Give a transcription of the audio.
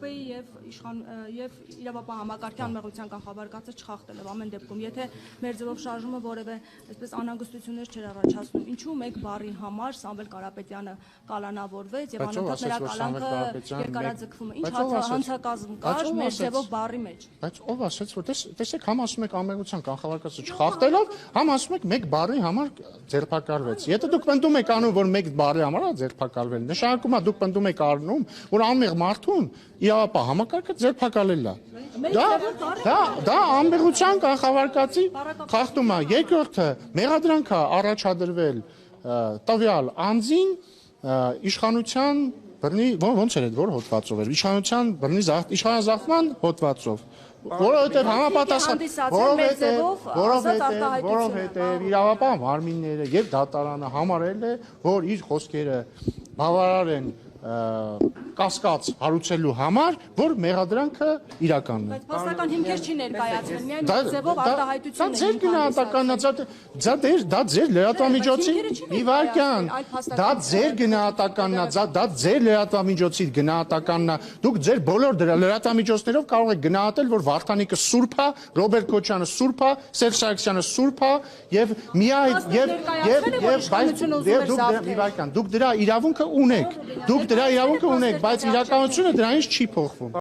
ՀԿՊ-ի եւ իրավապահ համակարգի անմեղության կանխավարկածը չխախտելով ամեն դեպքում, եթե մեր ձևով շարժումը որևէ այսպես անհանգստություններ չէր առաջացնում, ինչու մեկ բառի համար Սամվել Կարապետյանը կալանավորվեց եւ անընդհատ նրա կալանքը երկարաձգվում է։ Ինչ հանցակազմ կար մեր ձևով բառի մեջ։ Բայց ով ասաց, որ տեսեք, համ ասում եք անմեղության կանխավարկածը չխախտելով, համ ասում եք մեկ բառի համար ձերբակալվեց։ Եթե դուք պնդում եք անում, որ մեկ բառի համար է ձերբակալվել, նշանակում է դուք պնդում եք առնում, որ անմեղ մարդուն իրավապահ համակարգը ձերբակալել է։ Դա անմեղության կանխավարկածի խախտում է։ Երկրորդը մեղադրանք է առաջադրվել տվյալ անձին իշխանության բռնի ոնց էր որ հոդվածով էր իշխանության բռնի իշխանազավթման հոդվածով, որովհետև համապատասխան որովհետև իրավապահ մարմինները եւ դատարանը համարել է, որ իր խոսքերը բավարար են կասկած հարուցելու համար, որ մեղադրանքը իրականն է։ Բայց փաստական հիմքեր չի ներկայացվել, միայն ձևով արտահայտություն է։ Ձեր գնահատականն է, դա ձեր լրատվամիջոցի մի վարքյան, դա ձեր գնահատականն է, դա ձեր լրատվամիջոցի գնահատականն է։ Դուք ձեր բոլոր լրատվամիջոցներով կարող եք գնահատել, որ Վարդանիկը սուրբ է, Ռոբերտ Քոչյանը սուրբ է, Սերժ Սարգսյանը սուրբ է եւ դուք դրա իրավունքը ունեք, բայց իրականությունը դրանից չի փոխվում։